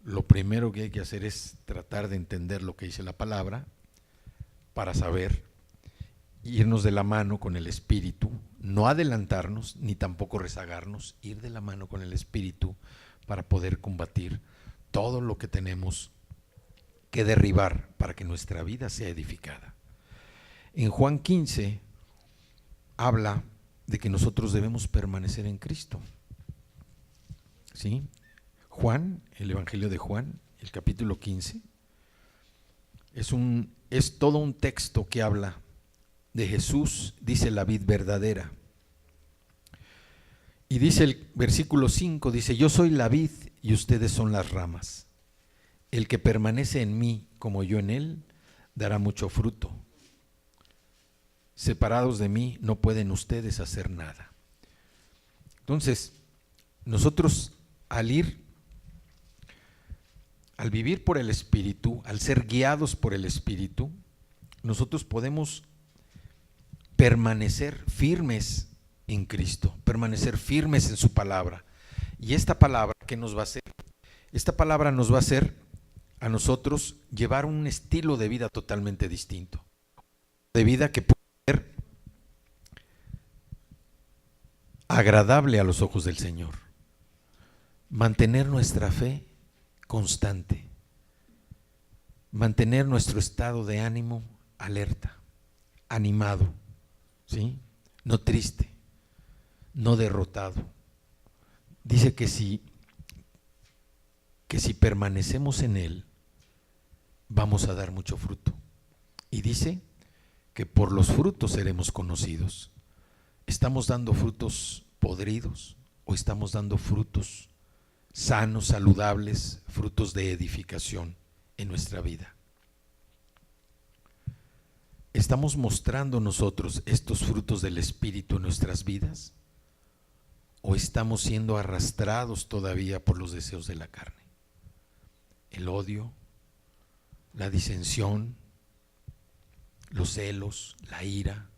Lo primero que hay que hacer es tratar de entender lo que dice la palabra para saber irnos de la mano con el Espíritu, no adelantarnos ni tampoco rezagarnos, ir de la mano con el Espíritu para poder combatir todo lo que tenemos que derribar para que nuestra vida sea edificada. En Juan 15 habla de que nosotros debemos permanecer en Cristo, ¿sí? Juan, el Evangelio de Juan, el capítulo 15, es todo un texto que habla de Jesús, dice la vid verdadera. Y dice el versículo 5, dice, yo soy la vid y ustedes son las ramas. El que permanece en mí como yo en él, dará mucho fruto. Separados de mí no pueden ustedes hacer nada. Entonces, nosotros al vivir por el Espíritu, al ser guiados por el Espíritu, nosotros podemos permanecer firmes en Cristo, permanecer firmes en su palabra. Y esta palabra, ¿qué nos va a hacer? Esta palabra nos va a hacer a nosotros llevar un estilo de vida totalmente distinto. De vida que puede ser agradable a los ojos del Señor. Mantener nuestra fe constante, mantener nuestro estado de ánimo alerta, animado, ¿sí? No triste, no derrotado. Dice que si permanecemos en Él, vamos a dar mucho fruto. Y dice que por los frutos seremos conocidos. ¿Estamos dando frutos podridos o estamos dando frutos sanos, saludables, frutos de edificación en nuestra vida? ¿Estamos mostrando nosotros estos frutos del Espíritu en nuestras vidas? ¿O estamos siendo arrastrados todavía por los deseos de la carne? El odio, la disensión, los celos, la ira,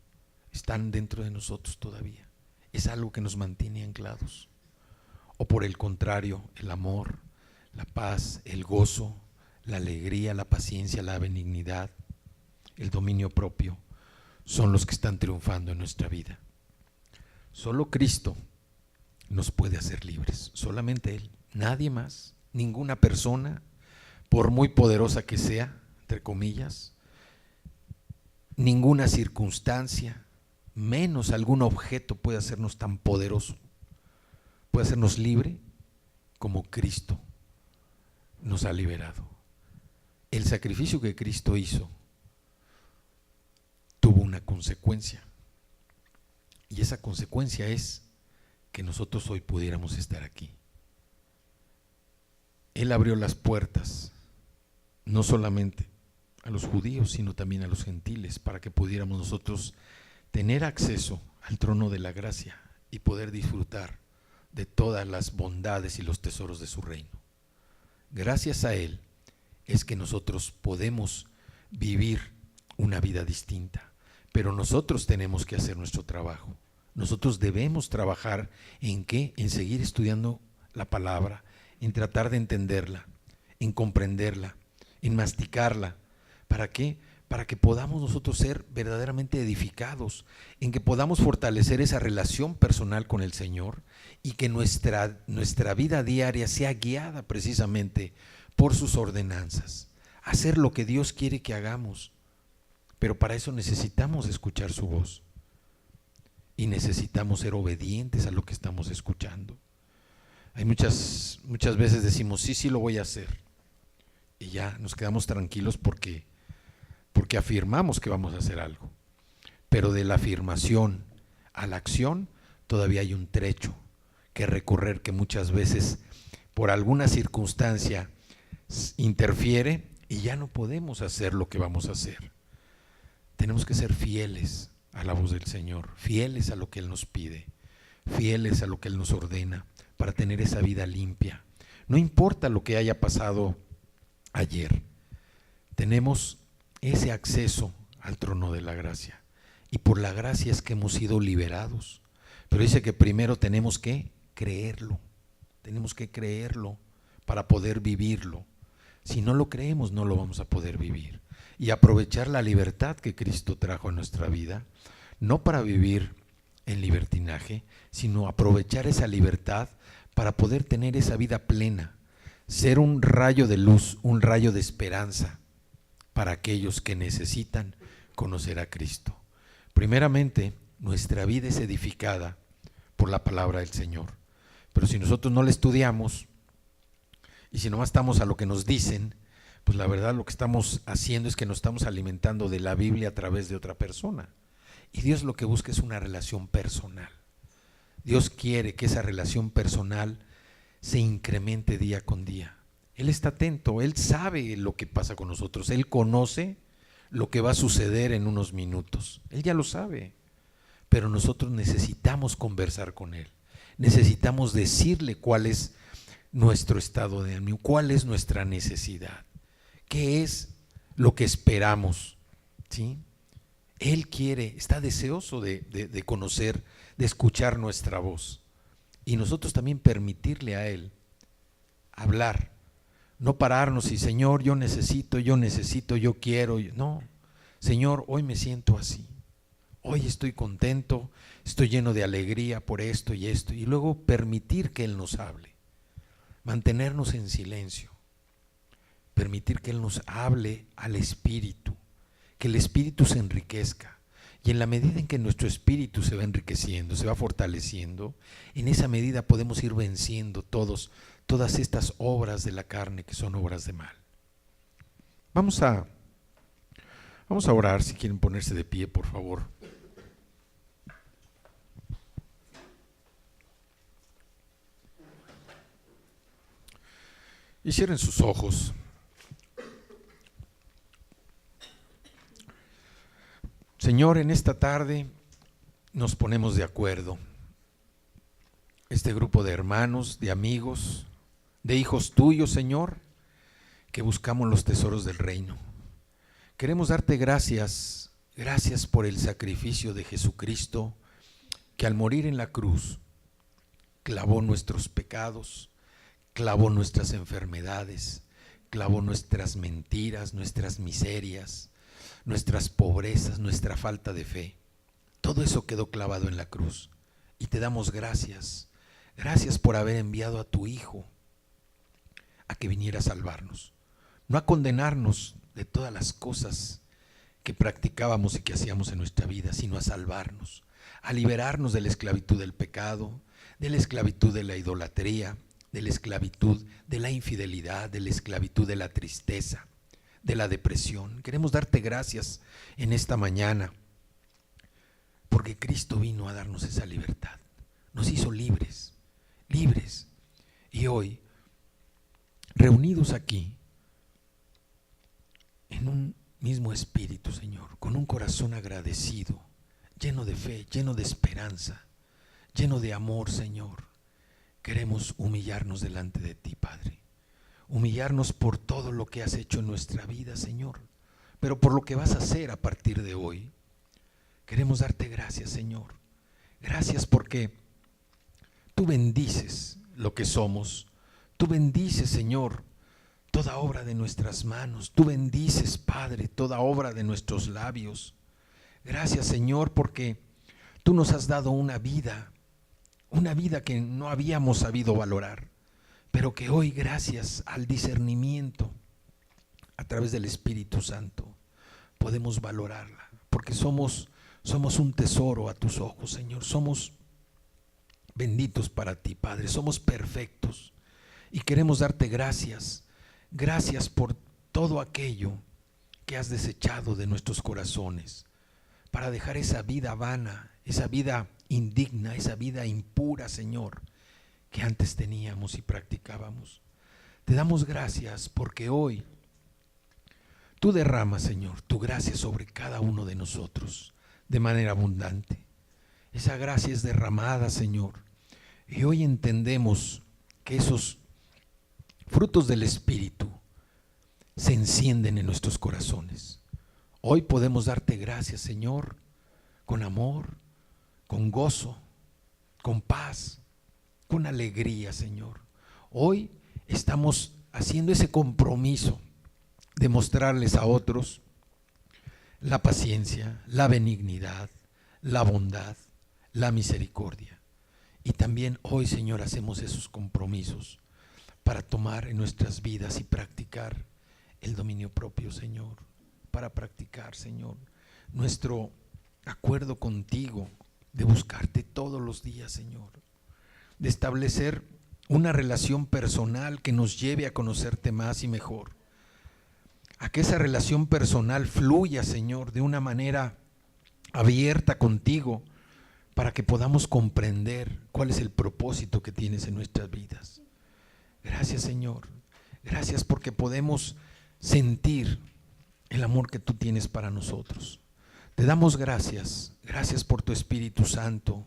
están dentro de nosotros todavía. Es algo que nos mantiene anclados. O por el contrario, el amor, la paz, el gozo, la alegría, la paciencia, la benignidad, el dominio propio, son los que están triunfando en nuestra vida. Solo Cristo nos puede hacer libres, solamente Él, nadie más, ninguna persona, por muy poderosa que sea, entre comillas, ninguna circunstancia, menos algún objeto puede hacernos tan poderoso, puede hacernos libre como Cristo nos ha liberado. El sacrificio que Cristo hizo tuvo una consecuencia, y esa consecuencia es que nosotros hoy pudiéramos estar aquí. Él abrió las puertas no solamente a los judíos, sino también a los gentiles, para que pudiéramos nosotros tener acceso al trono de la gracia y poder disfrutar de todas las bondades y los tesoros de su reino. Gracias a Él es que nosotros podemos vivir una vida distinta, pero nosotros tenemos que hacer nuestro trabajo. Nosotros debemos trabajar ¿en qué? En seguir estudiando la palabra, en tratar de entenderla, en comprenderla, en masticarla. ¿Para qué? Para que podamos nosotros ser verdaderamente edificados, en que podamos fortalecer esa relación personal con el Señor y que nuestra vida diaria sea guiada precisamente por sus ordenanzas. Hacer lo que Dios quiere que hagamos, pero para eso necesitamos escuchar su voz y necesitamos ser obedientes a lo que estamos escuchando. Hay muchas veces decimos, sí lo voy a hacer, y ya nos quedamos tranquilos porque afirmamos que vamos a hacer algo, pero de la afirmación a la acción todavía hay un trecho que recorrer, que muchas veces por alguna circunstancia interfiere y ya no podemos hacer lo que vamos a hacer. Tenemos que ser fieles a la voz del Señor, fieles a lo que Él nos pide, fieles a lo que Él nos ordena, para tener esa vida limpia. No importa lo que haya pasado ayer, tenemos ese acceso al trono de la gracia, y por la gracia es que hemos sido liberados. Pero dice que primero tenemos que creerlo para poder vivirlo. Si no lo creemos, no lo vamos a poder vivir. Y aprovechar la libertad que Cristo trajo a nuestra vida, no para vivir en libertinaje, sino aprovechar esa libertad para poder tener esa vida plena, ser un rayo de luz, un rayo de esperanza para aquellos que necesitan conocer a Cristo. Primeramente, nuestra vida es edificada por la palabra del Señor, pero si nosotros no la estudiamos y si nomás estamos a lo que nos dicen, pues la verdad lo que estamos haciendo es que nos estamos alimentando de la Biblia a través de otra persona. Y Dios lo que busca es una relación personal. Dios quiere que esa relación personal se incremente día con día. Él está atento, Él sabe lo que pasa con nosotros, Él conoce lo que va a suceder en unos minutos, Él ya lo sabe, pero nosotros necesitamos conversar con Él, necesitamos decirle cuál es nuestro estado de ánimo, cuál es nuestra necesidad, qué es lo que esperamos, ¿sí? Él quiere, está deseoso de conocer, de escuchar nuestra voz, y nosotros también permitirle a Él hablar, no pararnos y Señor, yo necesito, yo quiero. No, Señor, hoy me siento así, Hoy estoy contento, estoy lleno de alegría por esto, y luego permitir que Él nos hable, mantenernos en silencio, permitir que Él nos hable al Espíritu, que el Espíritu se enriquezca. Y en la medida en que nuestro espíritu se va enriqueciendo, se va fortaleciendo, en esa medida podemos ir venciendo todas estas obras de la carne que son obras de mal. Vamos a orar. Si quieren ponerse de pie, por favor. Y cierren sus ojos. Señor, en esta tarde nos ponemos de acuerdo. Este grupo de hermanos, de amigos, de hijos tuyos, Señor, que buscamos los tesoros del reino. Queremos darte gracias por el sacrificio de Jesucristo, que al morir en la cruz clavó nuestros pecados, clavó nuestras enfermedades, clavó nuestras mentiras, nuestras miserias, nuestras pobrezas, nuestra falta de fe. Todo eso quedó clavado en la cruz. Y te damos gracias. Gracias por haber enviado a tu Hijo a que viniera a salvarnos. No a condenarnos de todas las cosas que practicábamos y que hacíamos en nuestra vida, sino a salvarnos, a liberarnos de la esclavitud del pecado, de la esclavitud de la idolatría, de la esclavitud de la infidelidad, de la esclavitud de la tristeza, de la depresión. Queremos darte gracias en esta mañana, porque Cristo vino a darnos esa libertad. Nos hizo libres. Y hoy, reunidos aquí, en un mismo espíritu, Señor, con un corazón agradecido, lleno de fe, lleno de esperanza, lleno de amor, Señor, queremos humillarnos delante de ti, Padre. Humillarnos por todo lo que has hecho en nuestra vida, Señor, pero por lo que vas a hacer a partir de hoy. Queremos darte gracias, Señor. Gracias porque tú bendices lo que somos. Tú bendices, Señor, toda obra de nuestras manos. Tú bendices, Padre, toda obra de nuestros labios. Gracias, Señor, porque tú nos has dado una vida que no habíamos sabido valorar, pero que hoy, gracias al discernimiento a través del Espíritu Santo, podemos valorarla, porque somos un tesoro a tus ojos, Señor. Somos benditos para ti, Padre. Somos perfectos y queremos darte gracias. Gracias por todo aquello que has desechado de nuestros corazones para dejar esa vida vana, esa vida indigna, esa vida impura, Señor, que antes teníamos y practicábamos. Te damos gracias porque hoy tú derramas, Señor, tu gracia sobre cada uno de nosotros de manera abundante. Esa gracia es derramada, Señor, y hoy entendemos que esos frutos del Espíritu se encienden en nuestros corazones. Hoy podemos darte gracias, Señor, con amor, con gozo, con paz, con alegría, Señor. Hoy estamos haciendo ese compromiso de mostrarles a otros la paciencia, la benignidad, la bondad, la misericordia. Y también hoy, Señor, hacemos esos compromisos para tomar en nuestras vidas y practicar el dominio propio, Señor. Para practicar, Señor, nuestro acuerdo contigo de buscarte todos los días, Señor. De establecer una relación personal que nos lleve a conocerte más y mejor. A que esa relación personal fluya, Señor, de una manera abierta contigo, para que podamos comprender cuál es el propósito que tienes en nuestras vidas. Gracias, Señor. Gracias porque podemos sentir el amor que tú tienes para nosotros. Te damos gracias. Gracias por tu Espíritu Santo,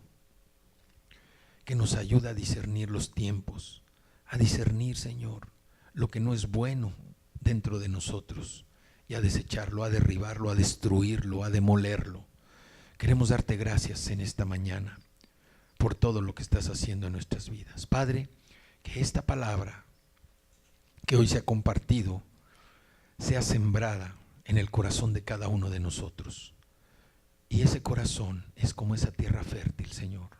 que nos ayuda a discernir los tiempos, a discernir, Señor, lo que no es bueno dentro de nosotros y a desecharlo, a derribarlo, a destruirlo, a demolerlo. Queremos darte gracias en esta mañana por todo lo que estás haciendo en nuestras vidas. Padre, que esta palabra que hoy se ha compartido sea sembrada en el corazón de cada uno de nosotros Y ese corazón es como esa tierra fértil, Señor.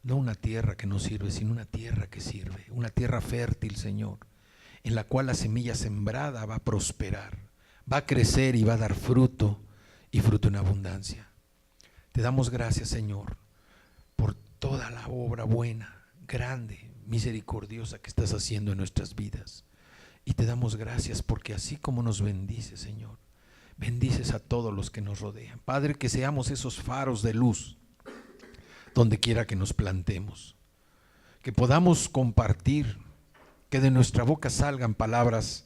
No una tierra que no sirve, sino una tierra que sirve. Una tierra fértil, Señor, en la cual la semilla sembrada va a prosperar, va a crecer y va a dar fruto, y fruto en abundancia. Te damos gracias, Señor, por toda la obra buena, grande, misericordiosa que estás haciendo en nuestras vidas. Y te damos gracias porque así como nos bendices, Señor, bendices a todos los que nos rodean. Padre, que seamos esos faros de luz donde quiera que nos plantemos, que podamos compartir, que de nuestra boca salgan palabras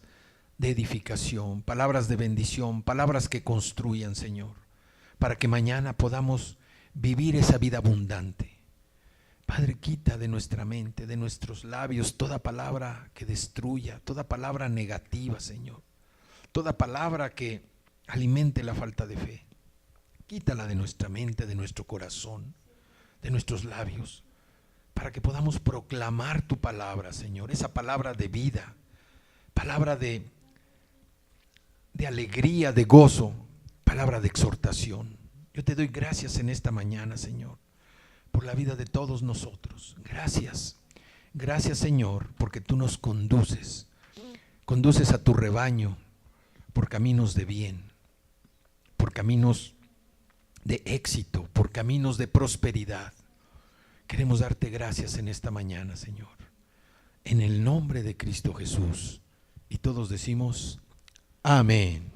de edificación, palabras de bendición, palabras que construyan, Señor, para que mañana podamos vivir esa vida abundante. Padre, quita de nuestra mente, de nuestros labios, toda palabra que destruya, toda palabra negativa, Señor, toda palabra que alimente la falta de fe. Quítala de nuestra mente, de nuestro corazón, de nuestros labios, para que podamos proclamar tu palabra, Señor, esa palabra de vida, palabra de alegría, de gozo, palabra de exhortación. Yo te doy gracias en esta mañana, Señor, por la vida de todos nosotros. Gracias, gracias, Señor, porque tú nos conduces a tu rebaño por caminos de bien, por caminos de éxito, por caminos de prosperidad. Queremos darte gracias en esta mañana, Señor, en el nombre de Cristo Jesús. Y todos decimos amén.